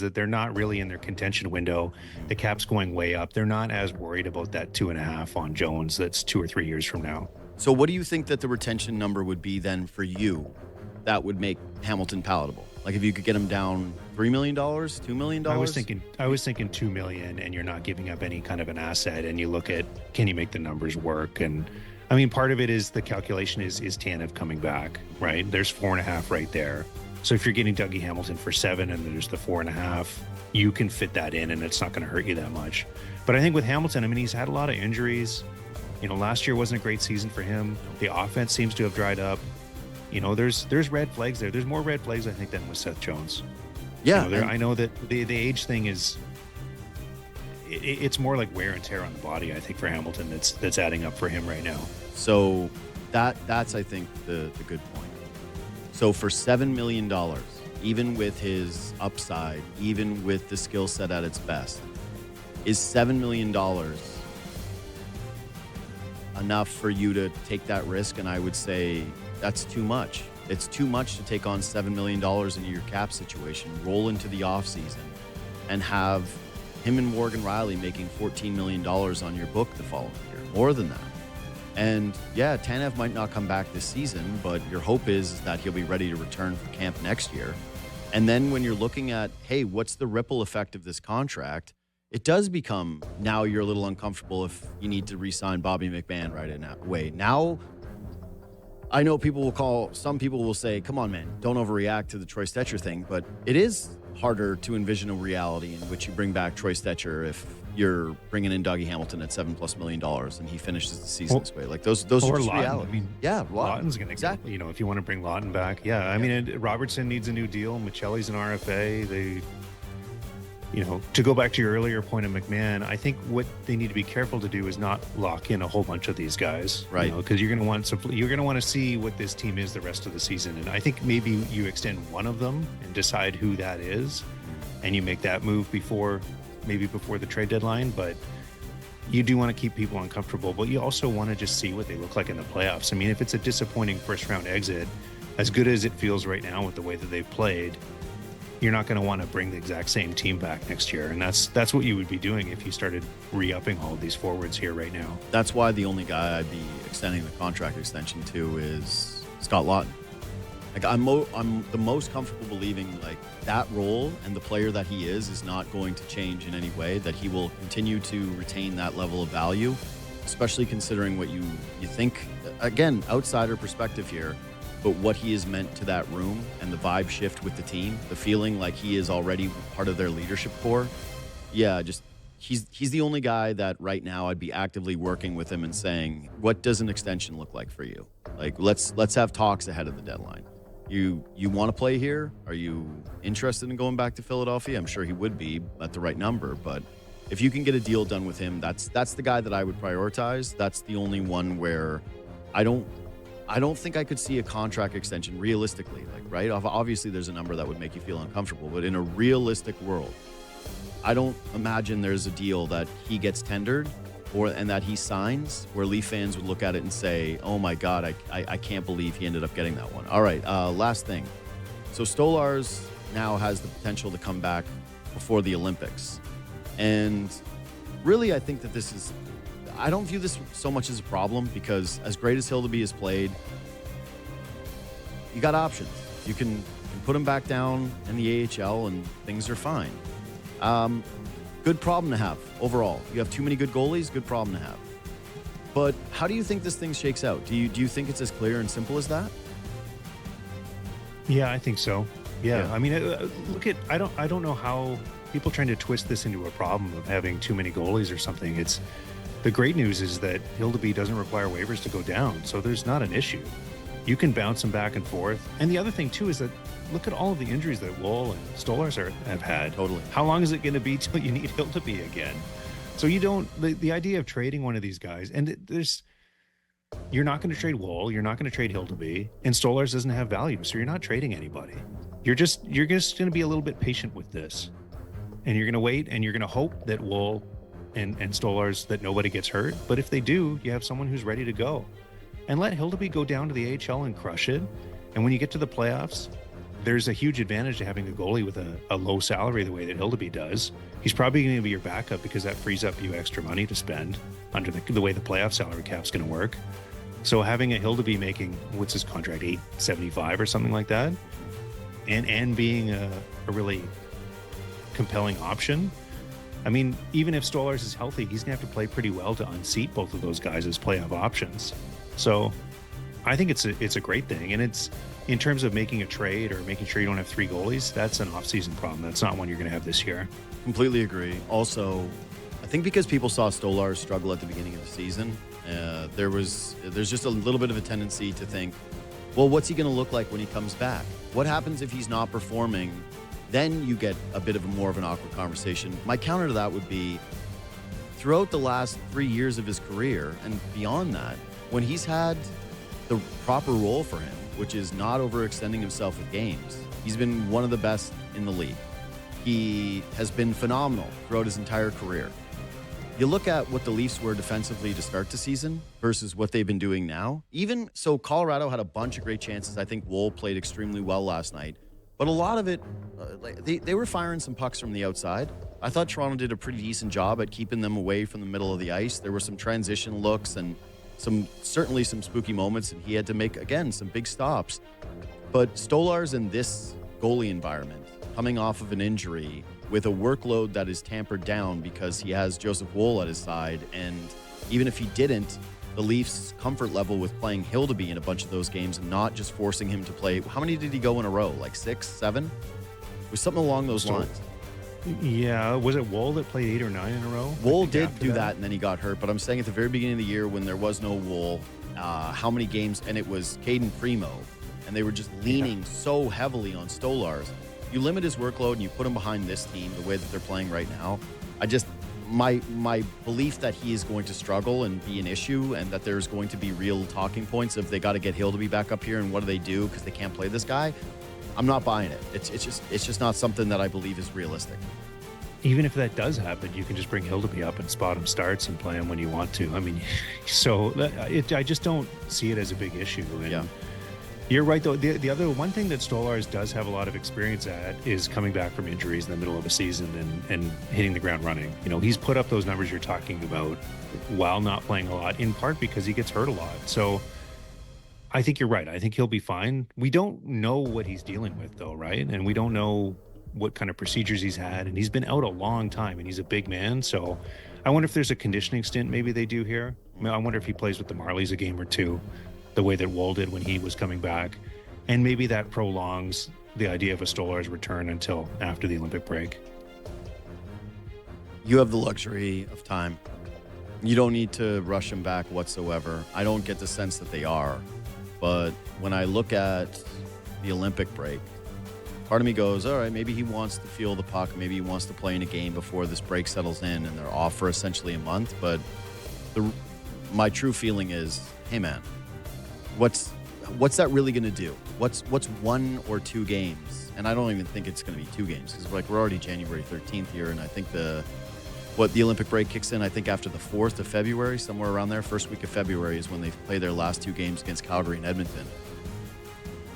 that they're not really in their contention window. The cap's going way up. They're not as worried about that 2.5 on Jones that's 2 or 3 years from now. So what do you think that the retention number would be then for you that would make Hamilton palatable? Like if you could get him down $3 million, $2 million? I was thinking 2 million, and you're not giving up any kind of an asset, and you look at, can you make the numbers work? And I mean, part of it is the calculation is Tanev coming back, right? There's 4.5 right there. So if you're getting Dougie Hamilton for 7 and there's the 4.5, you can fit that in and it's not going to hurt you that much. But I think with Hamilton, I mean, he's had a lot of injuries. You know, last year wasn't a great season for him. The offense seems to have dried up. You know, there's red flags there. There's more red flags, I think, than with Seth Jones. Yeah. You know, I know that the age thing is, it's more like wear and tear on the body, I think, for Hamilton that's adding up for him right now. So that's I think, the good point. So for $7 million, even with his upside, even with the skill set at its best, is $7 million enough for you to take that risk? And I would say that's too much. It's too much to take on $7 million into your cap situation, roll into the offseason, and have him and Morgan Riley making $14 million on your book the following year. More than that. And yeah, Tanev might not come back this season, but your hope is that he'll be ready to return for camp next year. And then when you're looking at, hey, what's the ripple effect of this contract? It does become, now you're a little uncomfortable if you need to re-sign Bobby McMahon right away. Now, I know some people will say, come on, man, don't overreact to the Troy Stecher thing, but it is harder to envision a reality in which you bring back Troy Stecher if you're bringing in Dougie Hamilton at $7+ million and he finishes the season this way. Like those are just reality. I mean, yeah, Lawton's going to exactly. You know, if you want to bring Lawton back, yeah. I mean, Robertson needs a new deal. Michelli's an RFA. They, you know, to go back to your earlier point of McMahon, I think what they need to be careful to do is not lock in a whole bunch of these guys, right? Because you're going to want to see what this team is the rest of the season, and I think maybe you extend one of them and decide who that is, and you make that move before the trade deadline. But you do want to keep people uncomfortable, but you also want to just see what they look like in the playoffs. I mean, if it's a disappointing first round exit, as good as it feels right now with the way that they've played, you're not going to want to bring the exact same team back next year. And that's what you would be doing if you started re-upping all of these forwards here right now. That's why the only guy I'd be extending the contract extension to is Scott Lawton. Like I'm the most comfortable believing like that role and the player that he is not going to change in any way, that he will continue to retain that level of value, especially considering what you think, again, outsider perspective here, but what he has meant to that room and the vibe shift with the team, the feeling like he is already part of their leadership core. Yeah, just he's the only guy that right now I'd be actively working with him and saying, what does an extension look like for you? Like let's have talks ahead of the deadline. You want to play here? Are you interested in going back to Philadelphia? I'm sure he would be at the right number, but if you can get a deal done with him, that's the guy that I would prioritize. That's the only one where I don't think I could see a contract extension realistically, like, right? Obviously there's a number that would make you feel uncomfortable, but in a realistic world, I don't imagine there's a deal that he gets tendered and that he signs where Leaf fans would look at it and say, oh my God, I can't believe he ended up getting that one. All right, last thing. So Stolarz now has the potential to come back before the Olympics. And really, I think that I don't view this so much as a problem, because as great as Hildeby has played, you got options. You can put him back down in the AHL and things are fine. Good problem to have overall. You have too many good goalies, good problem to have. But how do you think this thing shakes out? Do you think it's as clear and simple as that? Yeah, I think so. Yeah. I mean, I don't know how people trying to twist this into a problem of having too many goalies or something. The great news is that Hildeby doesn't require waivers to go down, so there's not an issue. You can bounce them back and forth. And the other thing, too, is that look at all of the injuries that Woll and Stolarz have had. Totally. How long is it going to be till you need Hildeby again? So you don't, the idea of trading one of these guys, and you're not going to trade Woll, you're not going to trade Hildeby, and Stolarz doesn't have value, so you're not trading anybody. You're just going to be a little bit patient with this. And you're going to wait, and you're going to hope that Woll and Stolarz, that nobody gets hurt. But if they do, you have someone who's ready to go. And let Hildeby go down to the AHL and crush it. And when you get to the playoffs, there's a huge advantage to having a goalie with a low salary the way that Hildeby does. He's probably going to be your backup because that frees up you extra money to spend under the way the playoff salary cap's going to work. So having a Hildeby making, what's his contract, $875 or something like that, and being a really compelling option. I mean, even if Stolarz is healthy, he's going to have to play pretty well to unseat both of those guys as playoff options. So I think it's a great thing. And it's, in terms of making a trade or making sure you don't have 3 goalies, that's an off-season problem. That's not one you're going to have this year. Completely agree. Also, I think because people saw Stolarz struggle at the beginning of the season, there's just a little bit of a tendency to think, well, what's he going to look like when he comes back? What happens if he's not performing? Then you get a bit of more of an awkward conversation. My counter to that would be, throughout the last 3 years of his career and beyond that, when he's had the proper role for him, which is not overextending himself with games, he's been one of the best in the league. He has been phenomenal throughout his entire career. You look at what the Leafs were defensively to start the season versus what they've been doing now. Even so, Colorado had a bunch of great chances. I think Woll played extremely well last night. But a lot of it, they were firing some pucks from the outside. I thought Toronto did a pretty decent job at keeping them away from the middle of the ice. There were some transition looks and certainly some spooky moments, and he had to make, again, some big stops. But Stolarz in this goalie environment, coming off of an injury with a workload that is tampered down because he has Joseph Woll at his side, and even if he didn't, the Leafs' comfort level with playing Hildeby in a bunch of those games and not just forcing him to play. How many did he go in a row? Like 6, 7? It was something along those lines. Yeah, was it Woll that played 8 or 9 in a row? Woll did do that, and then he got hurt. But I'm saying at the very beginning of the year when there was no Woll, how many games, and it was Caden Primo, and they were just leaning so heavily on Stolarz. You limit his workload and you put him behind this team the way that they're playing right now. My belief that he is going to struggle and be an issue, and that there's going to be real talking points of they got to get Hildeby back up here, and what do they do because they can't play this guy? I'm not buying it. It's just not something that I believe is realistic. Even if that does happen, you can just bring Hildeby up and spot him starts and play him when you want to. I mean, so I just don't see it as a big issue. And yeah. You're right, though. The other one thing that Stolarz does have a lot of experience at is coming back from injuries in the middle of a season and hitting the ground running. You know, he's put up those numbers you're talking about while not playing a lot, in part because he gets hurt a lot. So I think you're right. I think he'll be fine. We don't know what he's dealing with, though, right? And we don't know what kind of procedures he's had. And he's been out a long time, and he's a big man. So I wonder if there's a conditioning stint maybe they do here. I wonder if he plays with the Marlies a game or two, the way that Woll did when he was coming back. And maybe that prolongs the idea of a Stolarz return until after the Olympic break. You have the luxury of time. You don't need to rush him back whatsoever. I don't get the sense that they are. But when I look at the Olympic break, part of me goes, all right, maybe he wants to feel the puck. Maybe he wants to play in a game before this break settles in and they're off for essentially a month. But my true feeling is, hey, man, what's that really going to do? What's 1 or 2 games? And I don't even think it's going to be 2 games because we're already January 13th here, and I think the Olympic break kicks in, I think after the 4th of February, somewhere around there. First week of February is when they play their last 2 games against Calgary and Edmonton.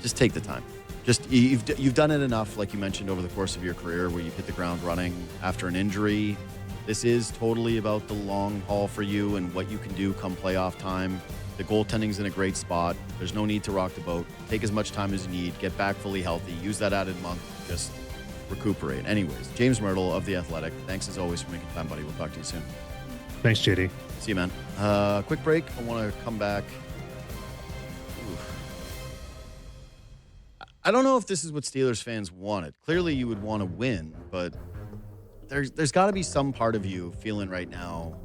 Just take the time. Just you've done it enough, like you mentioned, over the course of your career where you've hit the ground running after an injury. This is totally about the long haul for you and what you can do come playoff time. The goaltending's in a great spot. There's no need to rock the boat. Take as much time as you need. Get back fully healthy. Use that added month. Just recuperate. Anyways, James Myrtle of The Athletic. Thanks as always for making time, buddy. We'll talk to you soon. Thanks, JD. See you, man. Quick break. I want to come back. I don't know if this is what Steelers fans wanted. Clearly, you would want to win, but there's got to be some part of you feeling right now,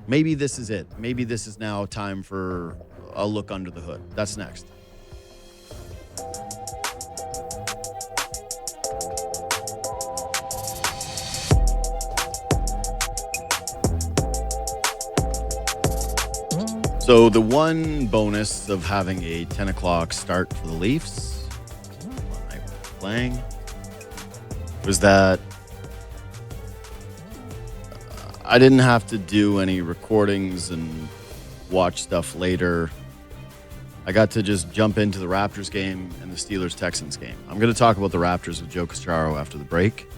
maybe this is it. Maybe this is now time for a look under the hood. That's next. So the one bonus of having a 10 o'clock start for the Leafs, one night we're playing, was that I didn't have to do any recordings and watch stuff later I got to just jump into the Raptors game and the Steelers-Texans game. I'm going to talk about the Raptors with Joe Castro after the break.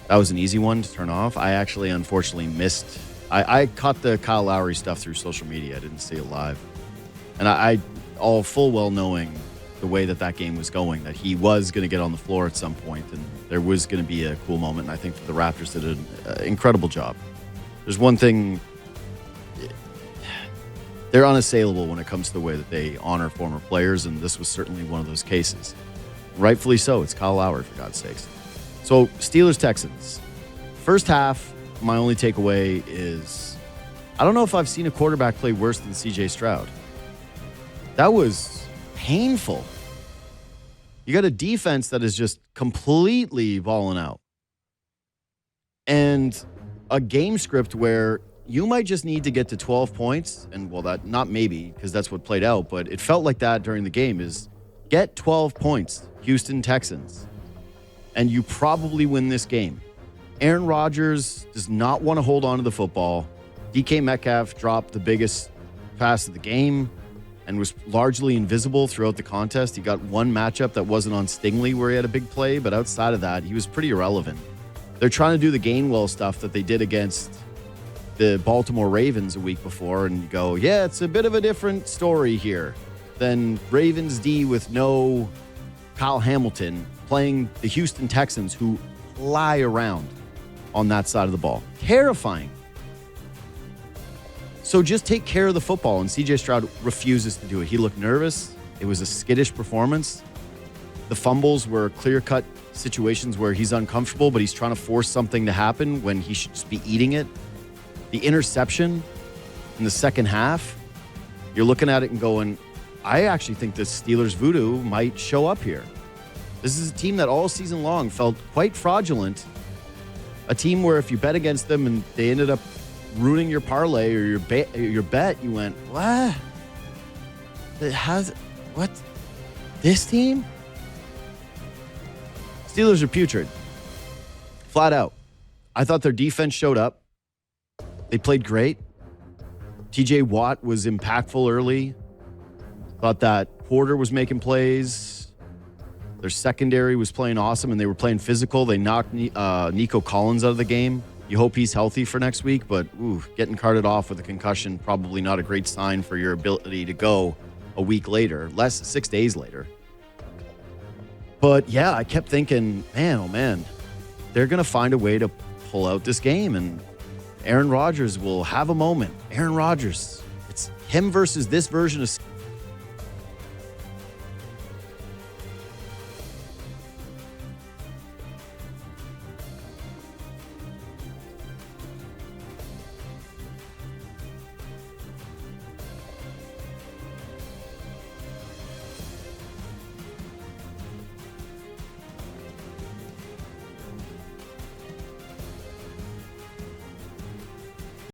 That was an easy one to turn off. I actually, unfortunately, missed. I caught the Kyle Lowry stuff through social media. I didn't see it live. And I all full well knowing the way that game was going, that he was going to get on the floor at some point and there was going to be a cool moment. And I think that the Raptors did an incredible job. There's one thing. They're unassailable when it comes to the way that they honor former players, and this was certainly one of those cases. Rightfully so. It's Kyle Lowry, for God's sakes. So, Steelers-Texans. First half, my only takeaway is I don't know if I've seen a quarterback play worse than C.J. Stroud. That was painful. You got a defense that is just completely balling out. And a game script where you might just need to get to 12 points. And, well, that not maybe, because that's what played out, but it felt like that during the game is get 12 points, Houston Texans, and you probably win this game. Aaron Rodgers does not want to hold on to the football. DK Metcalf dropped the biggest pass of the game and was largely invisible throughout the contest. He got one matchup that wasn't on Stingley where he had a big play, but outside of that, he was pretty irrelevant. They're trying to do the Gainwell stuff that they did against the Baltimore Ravens a week before, and you go, yeah, it's a bit of a different story here than Ravens D with no Kyle Hamilton playing the Houston Texans, who fly around on that side of the ball. Terrifying. So just take care of the football, and C.J. Stroud refuses to do it. He looked nervous. It was a skittish performance. The fumbles were clear-cut situations where he's uncomfortable, but he's trying to force something to happen when he should just be eating it. The interception in the second half, you're looking at it and going, I actually think the Steelers voodoo might show up here. This is a team that all season long felt quite fraudulent. A team where if you bet against them and they ended up ruining your parlay or your bet, you went, what? What? This team? Steelers are putrid. Flat out. I thought their defense showed up. They played great. TJ Watt was impactful early. Thought that Porter was making plays. Their secondary was playing awesome, and they were playing physical. They knocked Nico Collins out of the game. You hope he's healthy for next week, but getting carted off with a concussion, probably not a great sign for your ability to go a week later, 6 days later. But yeah, I kept thinking, man, oh man, they're going to find a way to pull out this game, and Aaron Rodgers will have a moment. Aaron Rodgers, it's him versus this version of